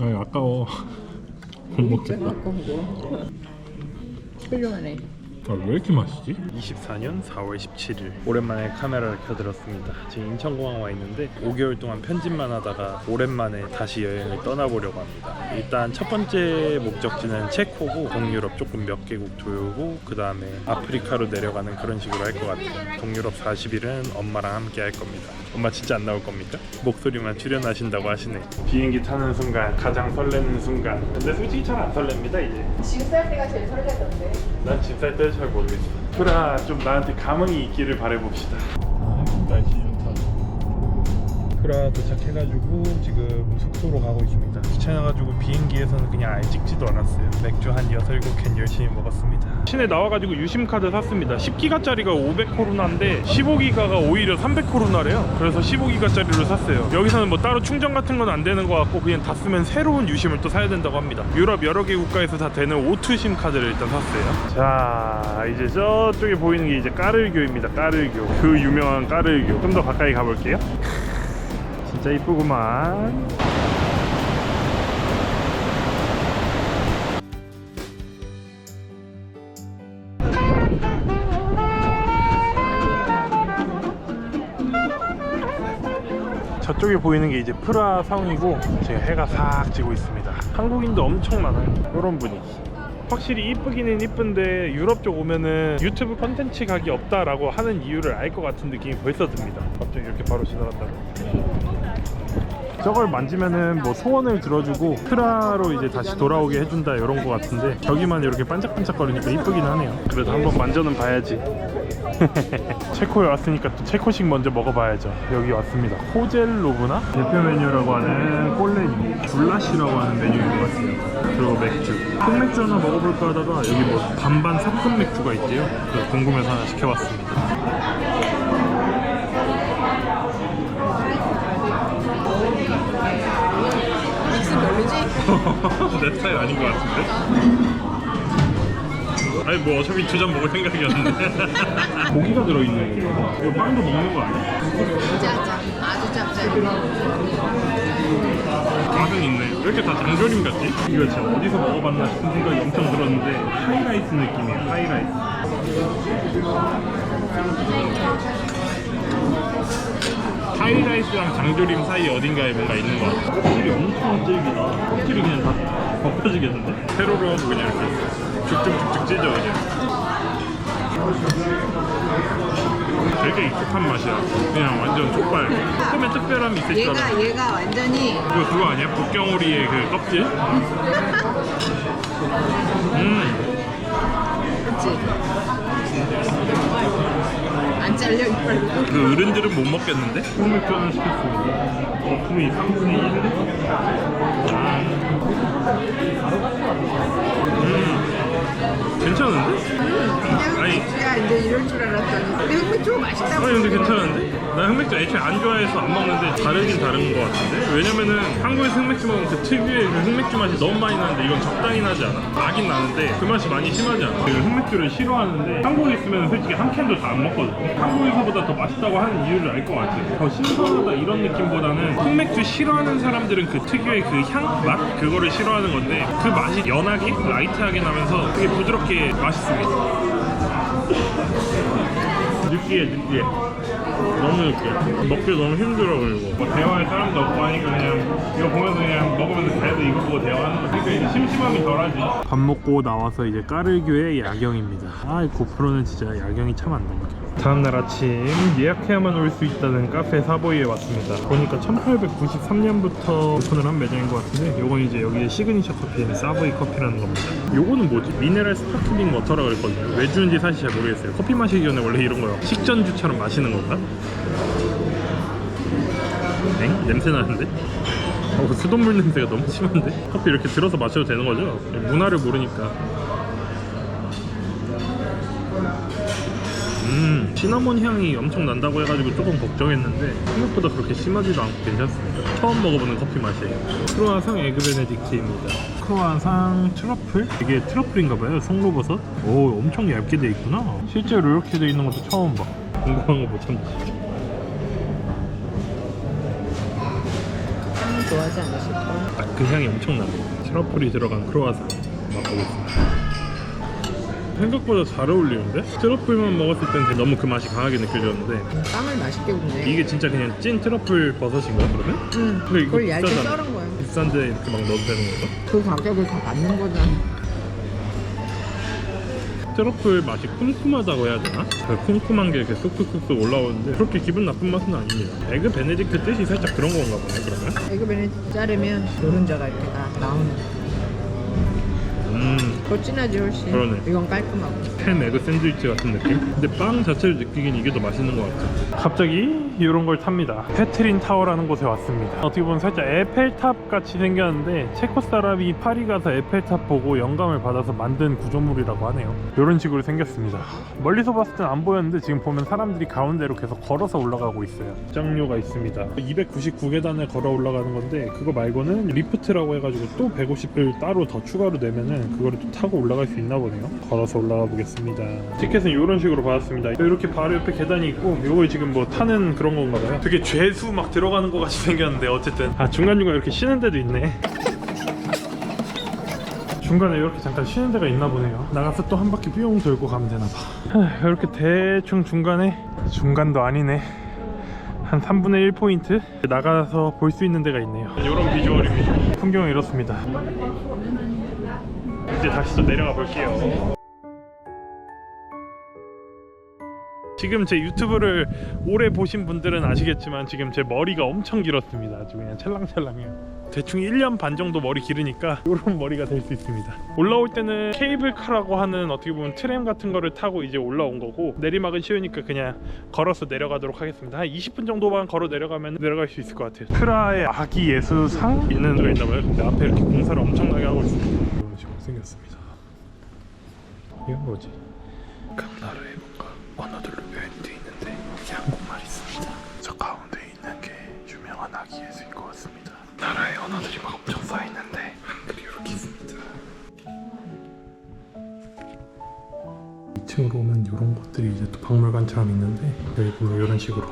아 아까워. 못 먹겠다. 훌륭하네. 아, 왜 이렇게 맛있지? 24년 4월 17일 오랜만에 카메라를 켜들었습니다. 지금 인천공항 와 있는데 5개월 동안 편집만 하다가 오랜만에 다시 여행을 떠나보려고 합니다. 일단 첫 번째 목적지는 체코고 동유럽 조금 몇 개국 돌고 그 다음에 아프리카로 내려가는 그런 식으로 할 것 같아요. 동유럽 40일은 엄마랑 함께 할 겁니다. 엄마 진짜 안 나올 겁니까? 목소리만 출연하신다고 하시네. 비행기 타는 순간 가장 설레는 순간. 근데 솔직히 잘 안 설렙니다 이제. 지금 살 때가 제일 설레던데. 난 짐 쌀 때 잘 모르겠어. 프라 좀 나한테 감흥이 있기를 바라봅시다. 아, 날씨 좋다. 프라 도착해가지고 지금 숙소로 가고 있습니다. 귀찮아가지고 비행기에서는 그냥 아예 찍지도 않았어요. 맥주 한 6, 7캔 열심히 먹었습니다. 시내 나와가지고 유심카드 샀습니다. 10기가짜리가 500코로나인데 15기가가 오히려 300코로나래요. 그래서 15기가짜리로 샀어요. 여기서는 뭐 따로 충전 같은 건 안 되는 것 같고 그냥 다 쓰면 새로운 유심을 또 사야 된다고 합니다. 유럽 여러 개 국가에서 다 되는 오투심 카드를 일단 샀어요. 자, 이제 저쪽에 보이는 게 이제 까르르교입니다. 까르르교. 그 유명한 까르르교. 좀 더 가까이 가볼게요. 진짜 이쁘구만. 저쪽에 보이는 게 이제 프라 성이고 지금 해가 싹 지고 있습니다. 한국인도 엄청 많아요. 이런 분위기. 확실히 이쁘기는 이쁜데 유럽 쪽 오면은 유튜브 컨텐츠 각이 없다라고 하는 이유를 알 것 같은 느낌이 벌써 듭니다. 갑자기 이렇게 바로 지나갔다고. 저걸 만지면은 뭐 소원을 들어주고 프라로 이제 다시 돌아오게 해준다 이런 거 같은데 저기만 이렇게 반짝반짝거리니까 이쁘긴 하네요. 그래도 한번 만져는 봐야지. 체코에 왔으니까 또 체코식 먼저 먹어봐야죠. 여기 왔습니다. 호젤로브나? 대표 메뉴라고 하는 꼴레니 굴라시라고 하는 메뉴인 것 같아요. 그리고 맥주 흑맥주 하나 먹어볼까 하다가 여기 뭐 반반 섞은 맥주가 있대요. 그래서 궁금해서 하나 시켜봤습니다. 무슨 별로지? 내 스타일 아닌 것 같은데? 아니 뭐 어차피 두 잔 먹을 생각이었는데. 고기가 들어있네. 이거 빵도 먹는 거 아니야? 짭짭. 아주 짭짭. 맛은 있네. 왜 이렇게 다 장조림 같지? 이거 진짜 어디서 먹어봤나 싶은 생각이 엄청 들었는데 하이라이스 느낌이에요. 하이라이스. 하이라이스랑 장조림 사이 어딘가에 뭔가 있는 것 같아. 껍질이 엄청 질기다. 껍질이 그냥 다 벗겨지겠는데? 세로로 하고 그냥 이렇게 쭉쭉쭉쭉 찢어 그냥. 되게 익숙한 맛이야. 그냥 완전 족발. 조금의 특별함이 있을 줄 알아. 얘가 완전히 그거 아니야? 북경오리의 그 껍질? 그치? 안 잘려 이빨로. 그 어른들은 못 먹겠는데? 흑맥주 하나 시켰습니다. 거품이 3분의 1? 괜찮은데? 아니. 야 이제 이럴 줄 알았더니 근데 흑맥주가 맛있다고. 아니 근데 괜찮은데? 나 흑맥주 애초에 안 좋아해서 안 먹는데 다르긴 다른 것 같은데? 왜냐면은 한국에서 흑맥주 먹으면 그 특유의 그 흑맥주 맛이 너무 많이 나는데 이건 적당히 나지 않아. 나긴 나는데 그 맛이 많이 심하지 않아. 그 흑맥주를 싫어하는데 한국에 있으면 솔직히 한 캔도 다 안 먹거든. 한국에서보다 더 맛있다고 하는 이유를 알 것 같아. 더 신선하다 이런 느낌보다는 흑맥주 싫어하는 사람들은 그 특유의 그 향? 맛? 그거를 싫어하는 건데 그 맛이 연하게? 라이트하게 나면서 되게 부드럽게 맛있습니다. 느끼해. 너무 느끼해. 먹기 너무 힘들어. 그리고 뭐 대화할 사람도 없고 하니까 그냥 이거 보면서 그냥 먹으면서 배도 이거 보고 대화하는 거. 그러니까 이제 심심함이 덜하지. 밥 먹고 나와서 이제 까르교의 야경입니다. 아, 고프로는 진짜 야경이 참 안 나오죠. 다음날 아침 예약해야만 올 수 있다는 카페 사보이에 왔습니다. 보니까 1893년부터 오픈을 한 매장인 것 같은데 요건 이제 여기에 시그니처 커피인 사보이 커피라는 겁니다. 요거는 뭐지? 미네랄 스파클링 워터라 그랬거든요. 왜 주는지 사실 잘 모르겠어요. 커피 마시기 전에 원래 이런 거요 식전주처럼 마시는 건가? 엥? 냄새 나는데? 수돗물 냄새가 너무 심한데? 커피 이렇게 들어서 마셔도 되는 거죠? 문화를 모르니까. 시나몬 향이 엄청 난다고 해가지고 조금 걱정했는데 생각보다 그렇게 심하지도 않고 괜찮습니다. 처음 먹어보는 커피 맛이에요. 크로아상 에그 베네딕트입니다. 크로아상 트러플? 이게 트러플인가봐요. 송로버섯. 오, 엄청 얇게 돼 있구나. 실제로 이렇게 돼 있는 것도 처음 봐. 궁금한 거 못 참지. 좋아하지 않으실까? 그 향이 엄청나네. 트러플이 들어간 크로와상 맛보겠습니다. 생각보다 잘 어울리는데? 트러플만 먹었을 땐 너무 그 맛이 강하게 느껴졌는데 빵을 맛있게 굽네. 이게 진짜 그냥 찐 트러플 버섯인가 그러면? 응. 근데 이거 그걸 얇게 비싸잖아. 썰은 거야. 비싼데 이렇게 막 넣어도 되는 건가? 그 가격을 다 받는 거잖아. 트러플 맛이 쿰쿰하다고 해야 되나? 그 쿰쿰한 게 이렇게 쏙쏙쏙 올라오는데 그렇게 기분 나쁜 맛은 아닙니다. 에그 베네딕트 뜻이 살짝 그런 건가 보네 그러면? 에그 베네딕트 자르면 노른자가 이렇게 다 나오는. 더 진하지 훨씬. 그러네. 이건 깔끔하고. 햄 에그 샌드위치 같은 느낌? 근데 빵 자체를 느끼긴 이게 더 맛있는 것 같아. 갑자기 이런 걸 탑니다. 페트린 타워라는 곳에 왔습니다. 어떻게 보면 살짝 에펠탑 같이 생겼는데 체코 사람이 파리 가서 에펠탑 보고 영감을 받아서 만든 구조물이라고 하네요. 이런 식으로 생겼습니다. 멀리서 봤을 땐 안 보였는데 지금 보면 사람들이 가운데로 계속 걸어서 올라가고 있어요. 입장료가 있습니다. 299계단을 걸어 올라가는 건데 그거 말고는 리프트라고 해가지고 또 150을 따로 더 추가로 내면은 그거를 또 타고 올라갈 수 있나 보네요. 걸어서 올라가 보겠습니다. 티켓은 이런 식으로 받았습니다. 이렇게 바로 옆에 계단이 있고 이걸 지금 뭐 타는 그런 건가 봐요. 되게 죄수 막 들어가는 것 같이 생겼는데 어쨌든 중간중간 이렇게 쉬는 데도 있네. 중간에 이렇게 잠깐 쉬는 데가 있나 보네요. 나가서 또 한 바퀴 뿅 돌고 가면 되나 봐. 이렇게 대충 중간에 중간도 아니네. 한 3분의 1포인트 나가서 볼 수 있는 데가 있네요. 이런 비주얼입니다. 풍경은 이렇습니다. 이제 다시 또 내려가 볼게요. 지금 제 유튜브를 오래 보신 분들은 아시겠지만 지금 제 머리가 엄청 길었습니다. 아주 그냥 찰랑찰랑해요. 대충 1년 반 정도 머리 기르니까 이런 머리가 될 수 있습니다. 올라올 때는 케이블카라고 하는 어떻게 보면 트램 같은 거를 타고 이제 올라온 거고 내리막은 쉬우니까 그냥 걸어서 내려가도록 하겠습니다. 한 20분 정도만 걸어 내려가면 내려갈 수 있을 것 같아요. 프라하의 아기 예수상 있는 데가 있나봐요. 근데 앞에 이렇게 공사를 엄청나게 하고 있습니다. 이런 식으로 생겼습니다. 이건 뭐지? 각 나라의 뭔가 언어들로 표현되어 있는데 여기 한국말이 있습니다. 저 가운데 있는 게 유명한 아기 예수인 것 같습니다. 나라의 언어들이 막 엄청 써있는데 한글이 이렇게 있습니다. 2층으로 오면 이런 것들이 이제 또 박물관처럼 있는데 여기 보면 이런 식으로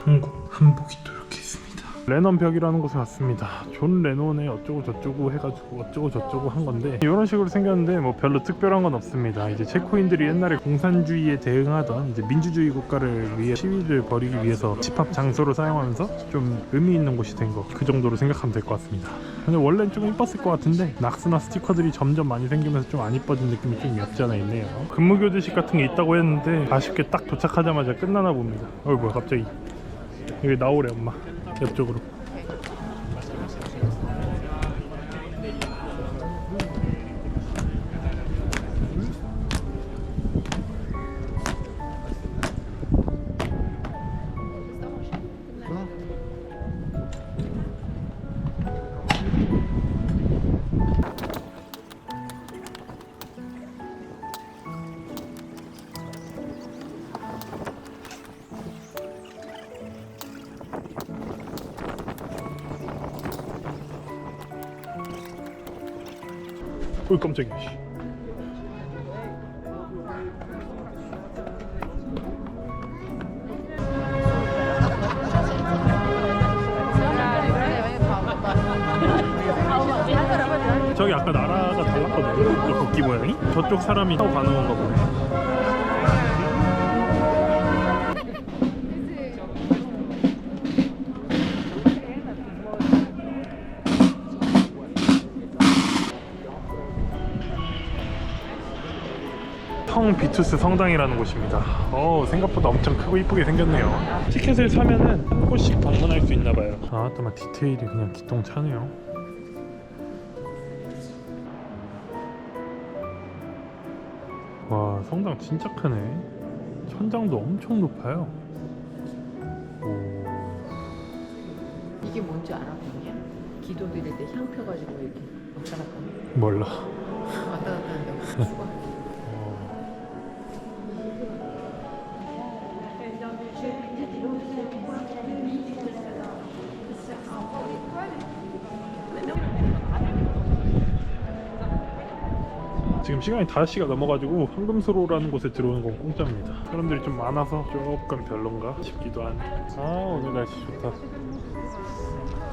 한복이 또 이렇게 있습니다. 레논 벽이라는 곳에 왔습니다. 존 레논의 어쩌고 저쩌고 해가지고 어쩌고 저쩌고 한 건데 이런 식으로 생겼는데 뭐 별로 특별한 건 없습니다. 이제 체코인들이 옛날에 공산주의에 대응하던 이제 민주주의 국가를 위해 시위를 벌이기 위해서 집합 장소로 사용하면서 좀 의미 있는 곳이 된 거 그 정도로 생각하면 될 것 같습니다. 근데 원래는 좀 이뻤을 것 같은데 낙스나 스티커들이 점점 많이 생기면서 좀 안 이뻐진 느낌이 좀 없지 않아 있네요. 근무교대식 같은 게 있다고 했는데 아쉽게 딱 도착하자마자 끝나나 봅니다. 뭐야 갑자기 여기 나오래 엄마 옆쪽으로. 어이 깜짝이야. 저기 아까 나라가 달랐거든요. 저 국기 모양이 저쪽 사람이 타고 가는 건가 보네. 성 비투스 성당이라는 곳입니다. 생각보다 엄청 크고 이쁘게 생겼네요. 티켓을 사면은 한 곳씩 방문할 수 있나봐요. 또 막 디테일이 그냥 기똥차네요. 와, 성당 진짜 크네. 천장도 엄청 높아요. 오. 이게 뭔지 알아보냐? 기도 드릴 때 향 펴가지고 이렇게 왔다 갔다 하는 몰라. 왔다 갔다 하는데 수가. 지금 시간이 5시가 넘어가지고 황금수로라는 곳에 들어오는 건 공짜입니다. 사람들이 좀 많아서 조금 별론가 싶기도 하네. 오늘 날씨 좋다.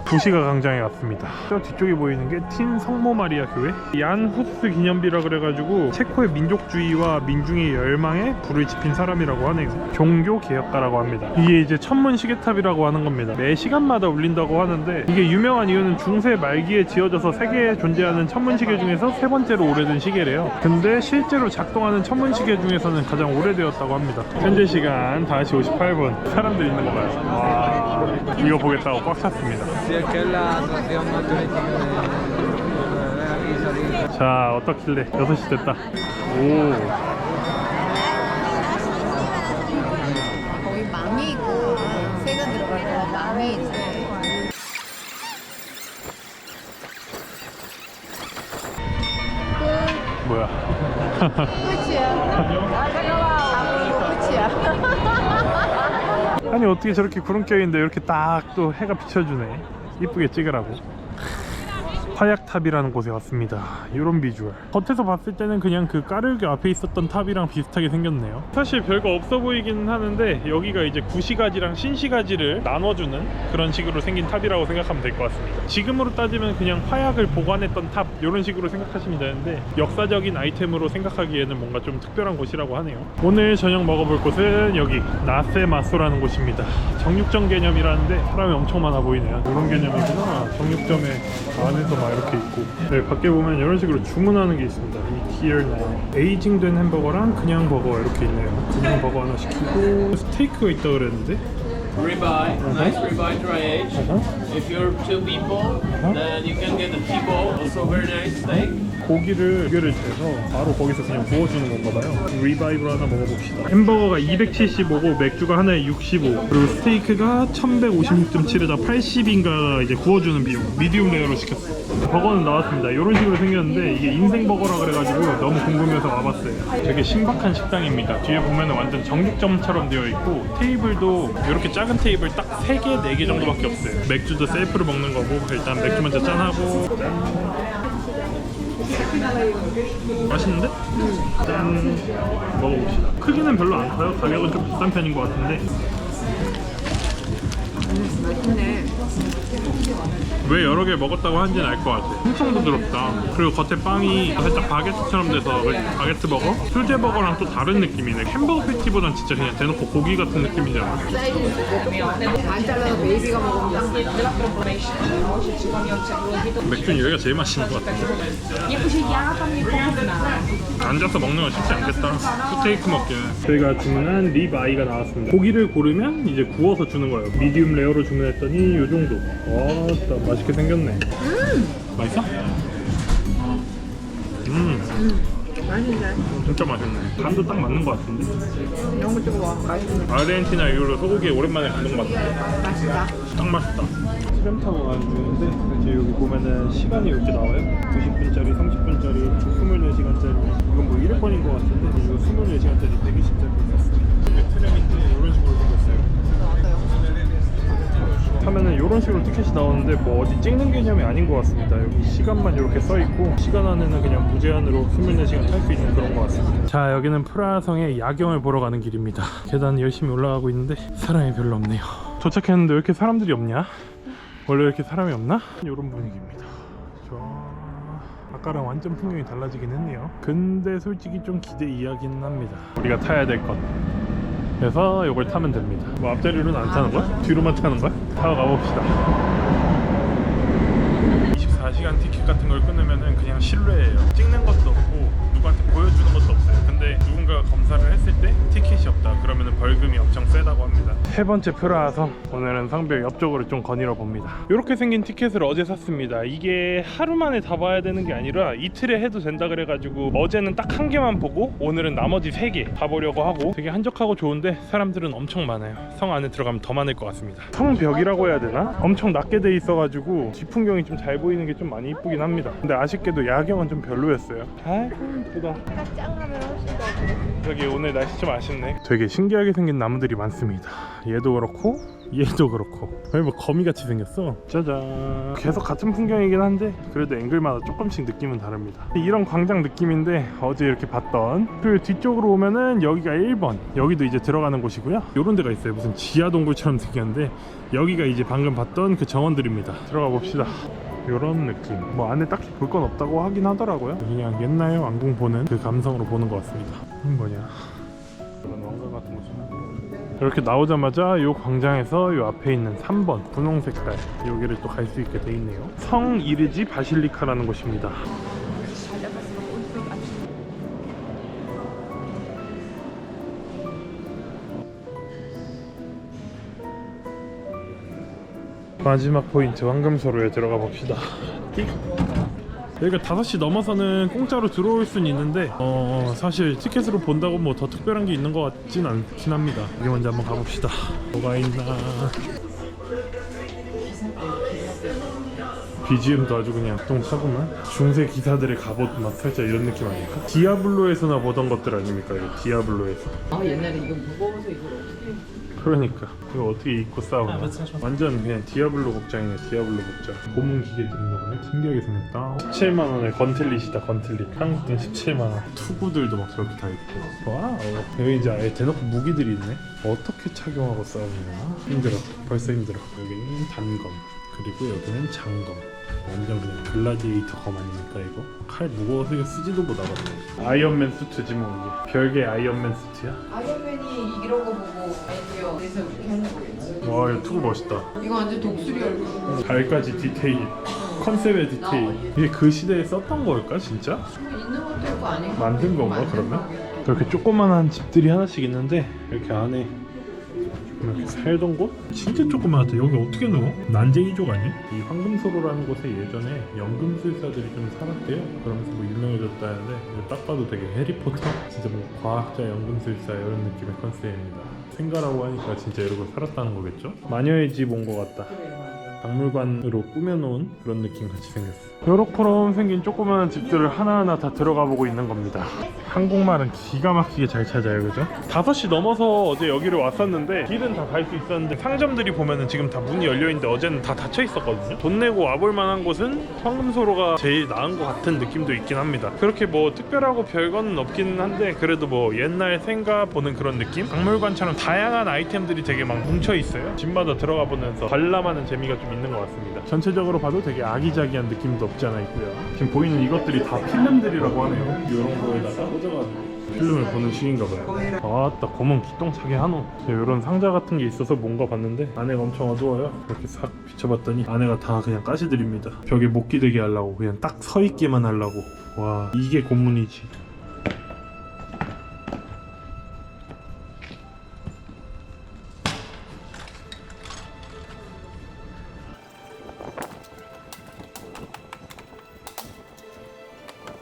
구시가 광장에 왔습니다. 저 뒤쪽에 보이는 게 틴 성모 마리아 교회, 얀 후스 기념비라 그래가지고 체코의 민족주의와 민중의 열망에 불을 지핀 사람이라고 하네요. 종교 개혁가라고 합니다. 이게 이제 천문 시계탑이라고 하는 겁니다. 매 시간마다 울린다고 하는데 이게 유명한 이유는 중세 말기에 지어져서 세계에 존재하는 천문 시계 중에서 세 번째로 오래된 시계래요. 근데 실제로 작동하는 천문 시계 중에서는 가장 오래되었다고 합니다. 현재 시간 5시 58분. 사람들 있는 거 봐요. 와, 이거 보겠다고 꽉 찼습니다. 자, 어떻길래 6시 됐다. 오, 거의 망이 있고 새가 들어갈 거라 망이 있네. 뭐야. 끝이야. 끝이야. 아니 어떻게 저렇게 구름 껴있는데 이렇게 딱 또 해가 비춰주네. 이쁘게 찍으라고. 화약탑이라는 곳에 왔습니다. 이런 비주얼. 겉에서 봤을 때는 그냥 그 까르르기 앞에 있었던 탑이랑 비슷하게 생겼네요. 사실 별거 없어 보이긴 하는데 여기가 이제 구시가지랑 신시가지를 나눠주는 그런 식으로 생긴 탑이라고 생각하면 될 것 같습니다. 지금으로 따지면 그냥 화약을 보관했던 탑 이런 식으로 생각하시면 되는데 역사적인 아이템으로 생각하기에는 뭔가 좀 특별한 곳이라고 하네요. 오늘 저녁 먹어볼 곳은 여기 나세마소라는 곳입니다. 정육점 개념이라는데 사람이 엄청 많아 보이네요. 이런 개념이구나. 정육점에 안에서 막 이렇게 있고, 네, 밖에 보면 이런 식으로 주문하는 게 있습니다. 이 Here Now 에이징된 햄버거랑 그냥 버거 이렇게 있네요. 그냥 버거 하나 시키고 스테이크가 있다 그랬는데 Ribeye, nice ribeye dry age. If you're 2 people, then you can get a T-bone, also very nice steak. 고기를 두 개를 재서 바로 거기서 그냥 구워주는 건가 봐요. 리바이브를 하나 먹어봅시다. 햄버거가 275고 맥주가 하나에 65, 그리고 스테이크가 1156.7에다 80인가 이제 구워주는 비용. 미디움 레어로 시켰어요. 버거는 나왔습니다. 이런 식으로 생겼는데 이게 인생 버거라 그래가지고 너무 궁금해서 와봤어요. 되게 신박한 식당입니다. 뒤에 보면 완전 정육점처럼 되어 있고 테이블도 이렇게 작은 테이블 딱 3개, 4개 정도밖에 없어요. 맥주도 셀프로 먹는 거고 일단 맥주 먼저 짠하고 맛있는데? 짠! 먹어봅시다. 크기는 별로 안 커요. 가격은 좀 비싼 편인 것 같은데 맛있네. 왜 여러 개 먹었다고 하는지는 알 것 같아. 엄청 부드럽다. 그리고 겉에 빵이 살짝 바게트처럼 돼서 바게트 버거? 수제 버거랑 또 다른 느낌이네. 햄버거 패티보단 진짜 그냥 대놓고 고기 같은 느낌이잖아. 사이즈는 조금 반 잘라서 베이비가 먹으면 딱 맥주는 여기가 제일 맛있는 것 같아. 앉아서 먹는 건 쉽지 않겠다. 스테이크 먹기는. 저희가 주문한 립아이가 나왔습니다. 고기를 고르면 이제 구워서 주는 거예요. 미디움 레어로 주문했더니 이 정도. 와, 맛있게 생겼네. 맛있어? 맛있네. 진짜 맛있네. 간도 딱 맞는 것 같은데. 이런 거 찍어봐. 맛있네. 아르헨티나 이후로 소고기에 오랜만에 감동 받는데 맛있다. 딱 맛있다. 트램 타고 가는 중인데 이제 여기 보면은 시간이 이렇게 나와요. 90분짜리, 30분짜리, 24시간짜리. 이건 뭐 1회권인 것 같은데 이거 24시간짜리 120짜리 있었어요. 이게 트램인데 이런 식으로 생겼어요. 하면은 이런 식으로 티켓이 나오는데 뭐 어디 찍는 개념이 아닌 것 같습니다. 여기 시간만 이렇게 써 있고 시간 안에는 그냥 무제한으로 24시간 탈 수 있는 그런 것 같습니다. 자, 여기는 프라하성의 야경을 보러 가는 길입니다. 계단 열심히 올라가고 있는데 사람이 별로 없네요. 도착했는데 왜 이렇게 사람들이 없냐? 원래 이렇게 사람이 없나? 이런 분위기입니다. 아까랑 완전 풍경이 달라지긴 했네요. 근데 솔직히 좀 기대 이하기는 합니다. 우리가 타야 될 것. 그래서 이걸 타면 됩니다. 뭐 앞자리로는 안 타는 거야? 뒤로만 타는 거야? 타고 가봅시다. 24시간 티켓 같은 걸 끊으면은 그냥 실외예요. 찍는 것도 없고 누구한테 보여주는 것도 없어요. 근데 누군가가 검사를 했을 때 티켓이 없다 그러면은 벌금이 엄청 세다고 합니다. 세 번째 프라하성, 오늘은 성벽 옆쪽으로 좀 거닐어 봅니다. 이렇게 생긴 티켓을 어제 샀습니다. 이게 하루 만에 다 봐야 되는 게 아니라 이틀에 해도 된다 그래가지고 어제는 딱 한 개만 보고 오늘은 나머지 3개 봐보려고 하고, 되게 한적하고 좋은데 사람들은 엄청 많아요. 성 안에 들어가면 더 많을 것 같습니다. 성벽이라고 해야 되나? 엄청 낮게 돼 있어가지고 뒷풍경이 좀 잘 보이는 게 좀 많이 이쁘긴 합니다. 근데 아쉽게도 야경은 좀 별로였어요. 아이고 이쁘다. 짱하면 훨씬 더 저기 오늘 날씨 좀 아쉽네. 되게 신기하게 생긴 나무들이 많습니다. 얘도 그렇고 얘도 그렇고 거의 뭐 거미같이 생겼어. 짜잔. 계속 같은 풍경이긴 한데 그래도 앵글마다 조금씩 느낌은 다릅니다. 이런 광장 느낌인데 어제 이렇게 봤던 그 뒤쪽으로 오면은 여기가 1번, 여기도 이제 들어가는 곳이고요. 요런 데가 있어요. 무슨 지하 동굴처럼 생겼는데 여기가 이제 방금 봤던 그 정원들입니다. 들어가 봅시다. 요런 느낌. 뭐 안에 딱히 볼 건 없다고 하긴 하더라고요. 그냥 옛날 왕궁 보는 그 감성으로 보는 것 같습니다. 뭐냐, 이런 왕관 같은 곳이나 이렇게 나오자마자 요 광장에서 요 앞에 있는 3번 분홍 색깔 여기를 또 갈 수 있게 돼 있네요. 성 이르지 바실리카라는 곳입니다. 마지막 포인트 황금소로에 들어가 봅시다. 여기가 5시 넘어서는 공짜로 들어올 수는 있는데 사실 티켓으로 본다고 뭐 더 특별한 게 있는 것 같진 않긴 합니다. 여기 먼저 한번 가봅시다. 뭐가 있나. BGM도 아주 그냥 똥차구만. 중세 기사들의 갑옷 막 살짝 이런 느낌 아닐까? 디아블로에서나 보던 것들 아닙니까? 이거 디아블로에서. 아 옛날에 이거 무거워서 이걸 어떻게 그러니까 이거 어떻게 입고 싸우나. 완전 그냥 디아블로 복장이네. 디아블로 복장. 고문 기계들 있나 보네. 신기하게 생겼다. 17만원에 건틀릿이다. 건틀릿. 한국 돈 17만원. 투구들도 막 저렇게 다 있고. 와우. 여기 이제 아예 대놓고 무기들이 있네. 어떻게 착용하고 싸우냐. 힘들어. 벌써 힘들어. 여기는 단검, 그리고 여기는 장검. 완전 그냥 글라디에이터 검 아닙니까 이거? 칼 무거워서 이거 쓰지도 못하거든요. 아이언맨 수트지 뭐 이게. 별개 아이언맨 수트야? 아이언맨이 이런 거 보고 아이디어 그래서 이렇게 하는 거겠지. 와 이거 투구 멋있다. 이거 완전 독수리 얼굴. 발까지 디테일, 컨셉의 디테일. 이게 그 시대에 썼던 걸까 진짜? 뭐 있는 것도 있고 아닌 것도 만든 있고 건가 만든 그러면? 거겠지. 그렇게 조그만한 집들이 하나씩 있는데 이렇게 안에 이렇게 살던 곳? 진짜 조그만하다. 여기 어떻게 넣어? 난쟁이족 아니? 이 황금소로라는 곳에 예전에 연금술사들이 좀 살았대요. 그러면서 뭐 유명해졌다는데 딱 봐도 되게 해리포터? 진짜 뭐 과학자 연금술사 이런 느낌의 컨셉입니다. 생가라고 하니까 진짜 이러고 살았다는 거겠죠? 마녀의 집 온 것 같다. 그래 맞아. 박물관으로 꾸며놓은 그런 느낌 같이 생겼어. 요렇게럼 생긴 조그마한 집들을 하나하나 다 들어가 보고 있는 겁니다. 한국말은 기가 막히게 잘 찾아요, 그죠? 5시 넘어서 어제 여기를 왔었는데 길은 다 갈 수 있었는데 상점들이 보면은 지금 다 문이 열려있는데 어제는 다 닫혀 있었거든요. 돈 내고 와볼 만한 곳은 황금소로가 제일 나은 것 같은 느낌도 있긴 합니다. 그렇게 뭐 특별하고 별거는 없기는 한데 그래도 뭐 옛날 생가 보는 그런 느낌? 박물관처럼 다양한 아이템들이 되게 막 뭉쳐 있어요. 집마다 들어가 보면서 관람하는 재미가 좀 있는 것 같습니다. 전체적으로 봐도 되게 아기자기한 느낌도 없지 않아 있고요. 지금 보이는 이것들이 다 필름들이라고 하네요. 이런 거에다가 꽂아가지고 필름을 보는 식인가 봐요. 아따 고문 기똥차게 하노. 이런 상자 같은 게 있어서 뭔가 봤는데 안에가 엄청 어두워요. 이렇게 싹 비춰봤더니 안에가 다 그냥 가시들입니다. 벽에 못 기대게 하려고 그냥 딱 서 있게만 하려고. 와 이게 고문이지.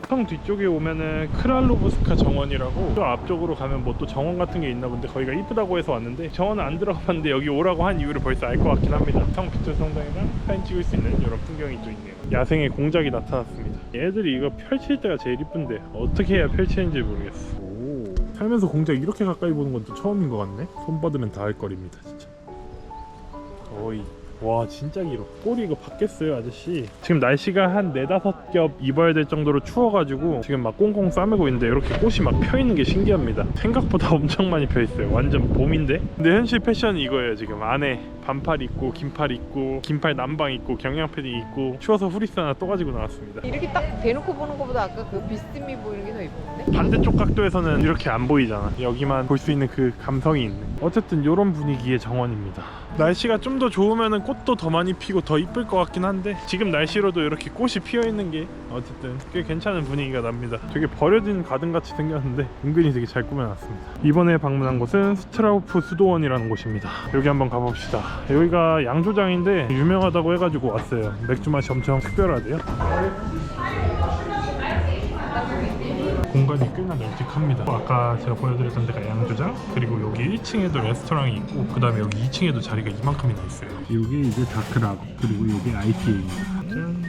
성 뒤쪽에 오면은 크랄로브스카 정원이라고 저 앞쪽으로 가면 뭐 또 정원 같은 게 있나 본데 거기가 이쁘다고 해서 왔는데 정원은 안 들어가 봤는데 여기 오라고 한 이유를 벌써 알 것 같긴 합니다. 성 빅토르 성당이랑 사진 찍을 수 있는 이런 풍경이 또 있네요. 야생의 공작이 나타났습니다. 얘들이 이거 펼칠 때가 제일 이쁜데 어떻게 해야 펼치는지 모르겠어. 오, 살면서 공작 이렇게 가까이 보는 건 또 처음인 것 같네. 손 뻗으면 다 할 거리입니다 진짜. 어이. 와 진짜 길어. 꼬리 이거 받겠어요 아저씨. 지금 날씨가 한 4-5겹 입어야 될 정도로 추워가지고 지금 막 꽁꽁 싸매고 있는데 이렇게 꽃이 막 펴있는 게 신기합니다. 생각보다 엄청 많이 펴있어요. 완전 봄인데? 근데 현실 패션이 이거예요. 지금 안에 반팔 입고 긴팔 입고 긴팔 남방 입고 경량 패딩 입고 추워서 후리스 하나 또 가지고 나왔습니다. 이렇게 딱 대놓고 보는 것보다 아까 그 비스듬히 보이는 게 더 이쁜데? 반대쪽 각도에서는 이렇게 안 보이잖아. 여기만 볼 수 있는 그 감성이 있네. 어쨌든 이런 분위기의 정원입니다. 날씨가 좀 더 좋으면 꽃도 더 많이 피고 더 이쁠 것 같긴 한데 지금 날씨로도 이렇게 꽃이 피어있는 게 어쨌든 꽤 괜찮은 분위기가 납니다. 되게 버려진 가든같이 생겼는데 은근히 되게 잘 꾸며놨습니다. 이번에 방문한 곳은 스트라우프 수도원이라는 곳입니다. 여기 한번 가봅시다. 여기가 양조장인데 유명하다고 해가지고 왔어요. 맥주 맛이 엄청 특별하대요. 공간이 꽤나 널찍합니다. 아까 제가 보여드렸던 데가 양조장, 그리고 여기 1층에도 레스토랑이 있고 그 다음에 여기 2층에도 자리가 이만큼이나 있어요. 이게 이제 다크락, 그리고 이게 IPA입니다. 짠.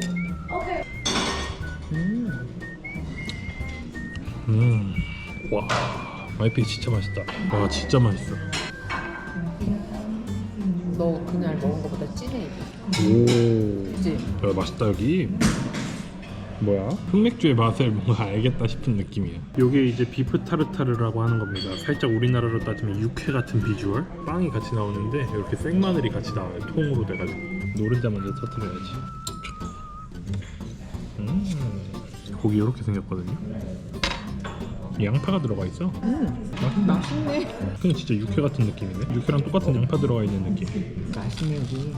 와 와이피 진짜 맛있다. 와 진짜 맛있어. 너 그날 먹은 거보다 진해. 오. 그치? 야 맛있다 여기. 뭐야? 흑맥주의 맛을 뭔가 알겠다 싶은 느낌이야. 요게 이제 비프 타르타르라고 하는 겁니다. 살짝 우리나라로 따지면 육회 같은 비주얼. 빵이 같이 나오는데 이렇게 생마늘이 같이 나와요. 통으로 돼가지고. 노른자 먼저 터뜨려야지. 고기 이렇게 생겼거든요. 양파가 들어가 있어. 맛있네. 그냥 진짜 육회 같은 느낌이네. 육회랑 똑같은 양파 들어가 있는 느낌. 맛있네 여기.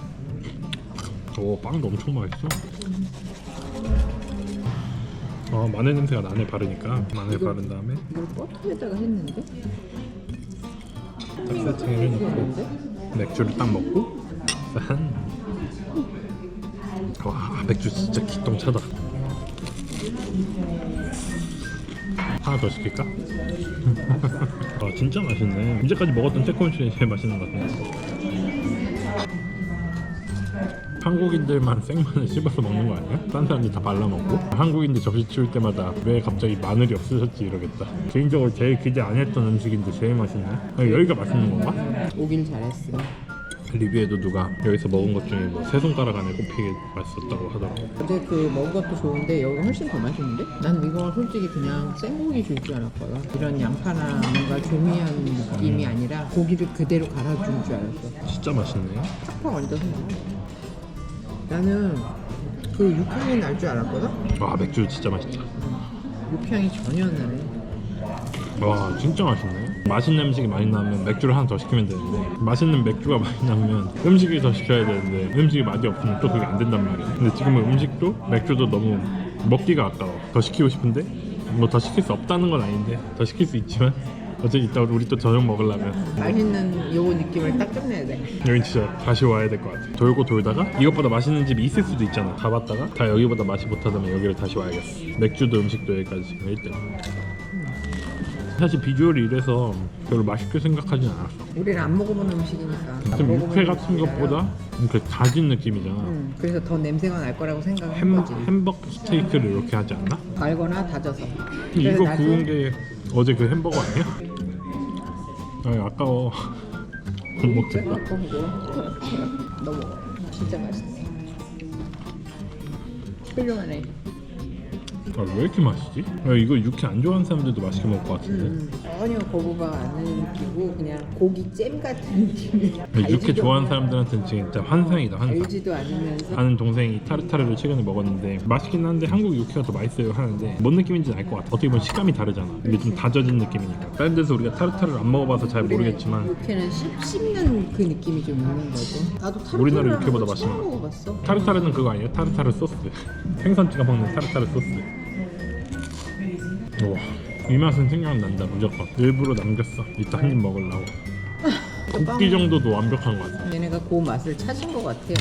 오 빵도 엄청 맛있어. 마늘 냄새가 나네 바르니까. 마늘 바른 다음에 이걸 버터에다가 했는데? 딱 세팅을 해놓고 맥주를 딱 먹고 짠. 와 맥주 진짜 기똥차다. 하나 더 시킬까? 아 진짜 맛있네. 이제까지 먹었던 태코온 중에 제일 맛있는 것 같네. 한국인들만 생마늘 씹어서 먹는 거 아니야? 딴 사람들 다 발라먹고. 한국인들 접시 치울 때마다 왜 갑자기 마늘이 없어졌지 이러겠다. 개인적으로 제일 기대 안 했던 음식인데 제일 맛있네. 여기가 맛있는 건가? 오길 잘했어. 리뷰에도 누가 여기서 먹은 것 중에 뭐 세 손가락 안에 꼽히게 맛있었다고 하더라고. 근데 그 먹은 것도 좋은데 여기가 훨씬 더 맛있는데? 난 이거 솔직히 그냥 생고기 줄 줄 알았거든. 이런 양파나 뭔가 조미한 느낌이 아니라 고기를 그대로 갈아줄 줄 알았어. 진짜 맛있네. 팍팍 얹어서. 나는 그 육향이 날 줄 알았거든? 와 맥주 진짜 맛있다. 육향이 전혀 안 나네. 와 진짜 맛있네. 맛있는 음식이 많이 나면 맥주를 하나 더 시키면 되는데 맛있는 맥주가 많이 나면 음식을 더 시켜야 되는데 음식이 맛이 없으면 또 그게 안 된단 말이야. 근데 지금은 음식도 맥주도 너무 먹기가 아까워. 더 시키고 싶은데 뭐 더 시킬 수 없다는 건 아닌데 더 시킬 수 있지만 어차피 이따 우리 또 저녁 먹으려면 맛있는 요 느낌을 딱 끝내야 돼. 여긴 진짜 다시 와야 될 것 같아. 돌고 돌다가 이것보다 맛있는 집이 있을 수도 있잖아. 가봤다가 다 여기보다 맛이 못하다면 여기를 다시 와야겠어. 맥주도 음식도 여기까지 1등. 사실 비주얼이 이래서 별로 맛있게 생각하진 않았어. 우리는 안 먹어본 음식이니까. 좀 육회 같은 것보다 이렇게 다진 느낌이잖아. 그래서 더 냄새가 날 거라고 생각한 거지. 햄버거 스테이크를 이렇게 하지 않나? 갈거나 다져서. 이거 나중에- 구운 게 어제 그 햄버거 아니야? 아 아까워. 못 먹겠다. 너 먹어. 진짜 맛있어. 훌륭하네. 아, 왜 이렇게 맛있지? 이거 육회 안 좋아하는 사람들도 맛있게 먹을 것 같은데. 전혀 거부가 안 느끼고 그냥 고기 잼 같은 느낌이야. 육회 좋아하는 사람들한테는 진짜 환상이다 환상. 알지도 않으면서 아는 동생이 타르타르를 최근에 먹었는데 맛있긴 한데 한국 육회가 더 맛있어요 하는데 뭔 느낌인지는 알 것 같아. 어떻게 보면 식감이 다르잖아. 근데 좀 다져진 느낌이니까. 다른 데서 우리가 타르타르를 안 먹어봐서 잘 모르겠지만 육회는 씹는 그 느낌이 좀 있는 거죠. 나도 타르타르 우리나라 육회보다 맛있는 처음 거. 먹어봤어. 타르타르는 그거 아니에요? 타르타르 소스. 생선 찍어 먹는 타르타르 소스. 우와 이 맛은 생각난다 무조건. 일부러 남겼어. 이따 한 입 먹으려고. 굽기 정도도 완벽한 것 같아. 얘네가 그 맛을 찾은 것 같아요.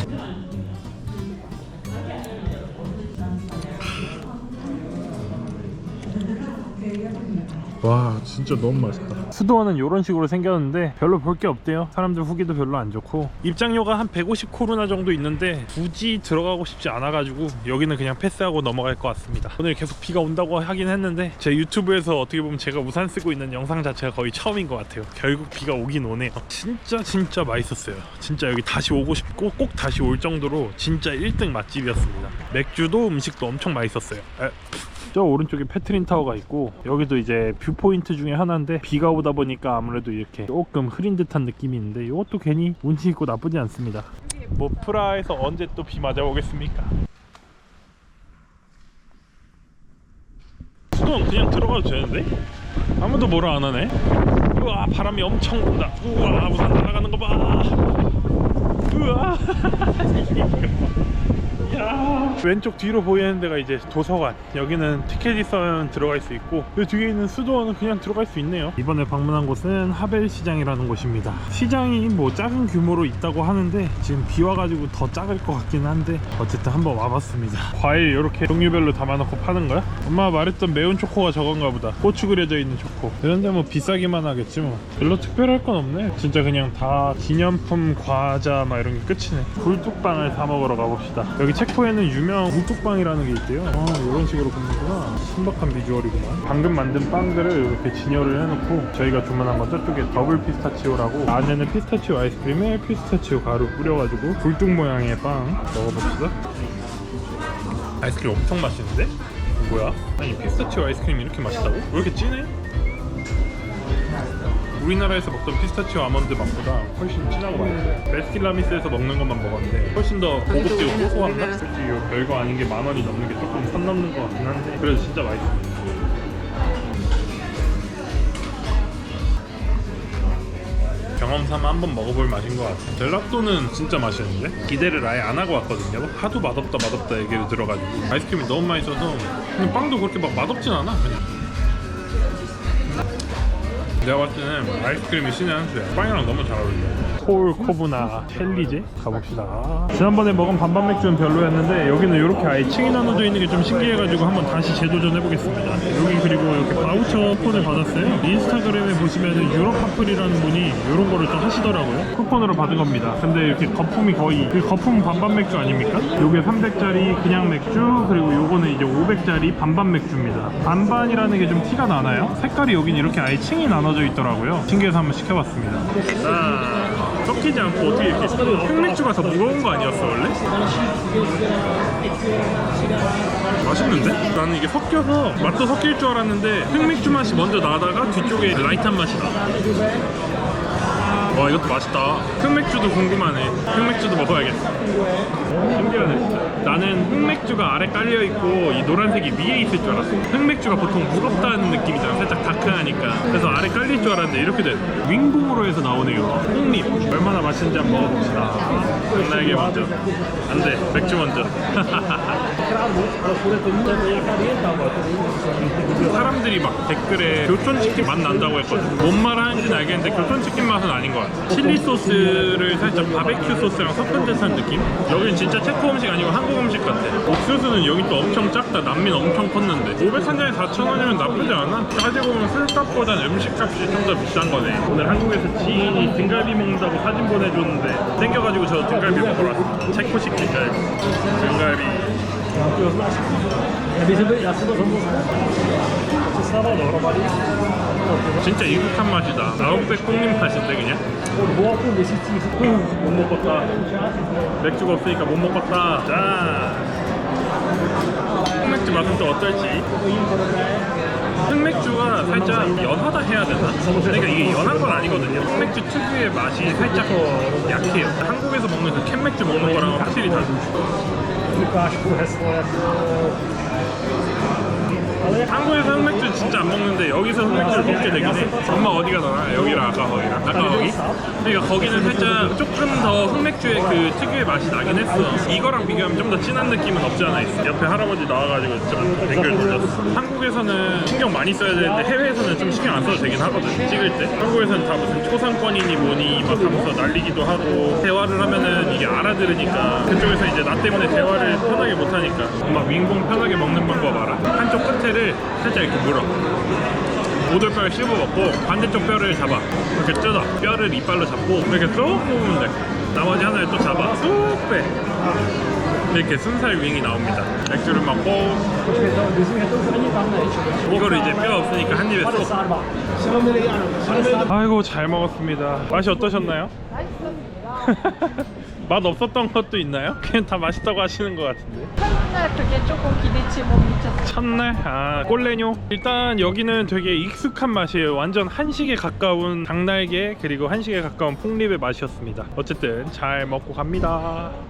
와 진짜 너무 맛있다. 수도원은 이런 식으로 생겼는데 별로 볼 게 없대요. 사람들 후기도 별로 안 좋고 입장료가 한 150 코로나 정도 있는데 굳이 들어가고 싶지 않아 가지고 여기는 그냥 패스하고 넘어갈 것 같습니다. 오늘 계속 비가 온다고 하긴 했는데 제 유튜브에서 어떻게 보면 제가 우산 쓰고 있는 영상 자체가 거의 처음인 것 같아요. 결국 비가 오긴 오네요. 진짜 맛있었어요. 진짜 여기 다시 오고 싶고 꼭 다시 올 정도로 진짜 1등 맛집이었습니다. 맥주도 음식도 엄청 맛있었어요. 저 오른쪽에 페트린 타워가 있고 여기도 이제 뷰포인트 중에 하나인데 비가 오다 보니까 아무래도 이렇게 조금 흐린 듯한 느낌이 있는데 이것도 괜히 운치 있고 나쁘지 않습니다. 뭐 프라하에서 언제 또 비 맞아오겠습니까? 수동 그냥 들어가도 되는데? 아무도 뭐라 안 하네. 우와 바람이 엄청 분다. 우와 우산 날아가는 거 봐. 우와 야 왼쪽 뒤로 보이는 데가 이제 도서관. 여기는 티켓이 있으면 들어갈 수 있고 그 뒤에 있는 수도원은 그냥 들어갈 수 있네요. 이번에 방문한 곳은 하벨시장이라는 곳입니다. 시장이 뭐 작은 규모로 있다고 하는데 지금 비 와가지고 더 작을 것 같긴 한데 어쨌든 한번 와봤습니다. 과일 이렇게 종류별로 담아놓고 파는 거야? 엄마가 말했던 매운 초코가 저건가 보다. 고추 그려져 있는 초코. 이런데 뭐 비싸기만 하겠지 뭐. 별로 특별할 건 없네. 진짜 그냥 다 기념품 과자 막 이런 게 끝이네. 굴뚝빵을 사 먹으러 가봅시다. 여기 체코에는 유명 묵뚝빵이라는 게 있대요. 이런 식으로 굽는구나. 신박한 비주얼이구만. 방금 만든 빵들을 이렇게 진열을 해놓고 저희가 주문한 건 저쪽에 더블 피스타치오라고 안에는 피스타치오 아이스크림에 피스타치오 가루 뿌려가지고 굴뚝 모양의 빵 먹어봅시다. 아이스크림 엄청 맛있는데? 뭐야? 아니 피스타치오 아이스크림이 이렇게 맛있다고? 왜 이렇게 진해? 우리나라에서 먹던 피스타치오 아몬드 맛보다 훨씬 진하고 맛있어요. 베스킨라빈스에서 먹는 것만 먹었는데 훨씬 더 고급지고 고소한가? 솔직히 이거 별거 아닌 게 10,000원이 넘는 게 조금 선 넘는 것 같긴 한데 그래도 진짜 맛있어요. 경험 삼아 한번 먹어볼 맛인 것 같아요. 젤라또는 진짜 맛있는데 기대를 아예 안 하고 왔거든요. 하도 맛없다 얘기를 들어가지고 아이스크림이 너무 맛있어서 근데 빵도 그렇게 막 맛없진 않아. 그냥 내가 봤을 때는 아이스크림이 신의 한 수야. 빵이랑 너무 잘 어울려. 폴 코브나 첼리제 가봅시다. 지난번에 먹은 반반 맥주는 별로였는데 여기는 이렇게 아예 층이 나눠져 있는 게 좀 신기해가지고 한번 다시 재도전해보겠습니다. 여기 그리고 이렇게 바우처 쿠폰을 받았어요. 인스타그램에 보시면은 유럽파플이라는 분이 이런 거를 또 하시더라고요. 쿠폰으로 받은 겁니다. 근데 이렇게 거품이 거의 그 거품 반반 맥주 아닙니까? 요게 300짜리 그냥 맥주 그리고 요거는 이제 500짜리 반반 맥주입니다. 반반이라는 게 좀 티가 나나요? 색깔이 여긴 이렇게 아예 층이 나눠져 있더라고요. 신기해서 한번 시켜봤습니다. 자, 섞이지 않고 어떻게 이렇게 흑맥주가 더 무거운 거 아니었어 원래? 맛있는데? 나는 이게 섞여서 맛도 섞일 줄 알았는데 흑맥주 맛이 먼저 나다가 뒤쪽에 라이트한 맛이 나. 와 이것도 맛있다. 흑맥주도 궁금하네. 흑맥주도 먹어야겠어. 신기하네 진짜. 나는 흑맥주가 아래 깔려있고 이 노란색이 위에 있을 줄 알았어. 흑맥주가 보통 무겁다는 느낌이잖아. 살짝 다크하니까. 그래서 아래 깔릴 줄 알았는데 이렇게 되네. 윙봉으로 해서 나오네요. 홍립 얼마나 맛있는지 한번 먹어봅시다. 장날개 먼저. 안돼 맥주 먼저. 사람들이 막 댓글에 교촌치킨 맛 난다고 했거든. 뭔 말 하는지는 알겠는데 교촌치킨 맛은 아닌 것 같아. 칠리 소스를 살짝 바베큐 소스랑 섞은 듯한 느낌? 여긴 진짜 체코 음식 아니고 한국 음식 같아. 옥수수는 여기 또 엄청 작다. 난민 엄청 컸는데 500 한 잔에 4,000원이면 나쁘지 않아? 따지고 보면 술값보단 음식값이 좀 더 비싼 거네. 오늘 한국에서 지인이 등갈비 먹는다고 사진 보내줬는데 땡겨가지고 저 등갈비 먹으러 왔어. 체코식 등갈비. 진짜 이국한 맛이다. 아웃백 콩님 맛인데 그냥. 못 먹겠다. 맥주가 없으니까 못 먹겠다. 자, 흑맥주 맛은 또 어떨지. 흑맥주가 살짝 연하다 해야 되나? 그러니까 이게 연한 건 아니거든요. 흑맥주 특유의 맛이 살짝 약해요. 한국에서 먹는 그 캔맥주 먹는 거랑은 확실히 다르죠. 한국에서 흑맥주 진짜 안 먹는데 여기서 흑맥주를 먹게 되긴 해. 엄마 어디 가더라? 여기랑 아까 거기랑 아까 거기? 그러니까 거기는 살짝 조금 더 흑맥주의 그 특유의 맛이 나긴 했어. 이거랑 비교하면 좀 더 진한 느낌은 없지 않아 있어. 옆에 할아버지 나와가지고 좀 댓글 돌렸어. 한국에서는 신경 많이 써야 되는데 해외에서는 좀 신경 안 써도 되긴 하거든. 찍을 때 한국에서는 다 무슨 초상권이니 뭐니 막 하면서 날리기도 하고 대화를 하면은 이게 알아들으니까 그쪽에서 이제 나 때문에 대화를 편하게 못하니까 막 윙봉 편하게 먹는 방법 알아? 한쪽 끝에를 살짝 이렇게 물어. 오돌뼈를 씹어 먹고 반대쪽 뼈를 잡아. 이렇게 뜯어. 뼈를 이빨로 잡고 이렇게 쏙 뽑으면 돼. 나머지 하나를 또 잡아. 쏙 빼. 이렇게 순살 윙이 나옵니다. 맥주를 먹고 이거를 이제 뼈 없으니까 한 입에 쏙. 아이고 잘 먹었습니다. 맛이 어떠셨나요? 맛 없었던 것도 있나요? 그냥 다 맛있다고 하시는 것 같은데. 첫날 그게 조금 기대치 못 미쳤어요. 첫날? 아 꼴레뇨? 일단 여기는 되게 익숙한 맛이에요. 완전 한식에 가까운 닭날개 그리고 한식에 가까운 폭립의 맛이었습니다. 어쨌든 잘 먹고 갑니다.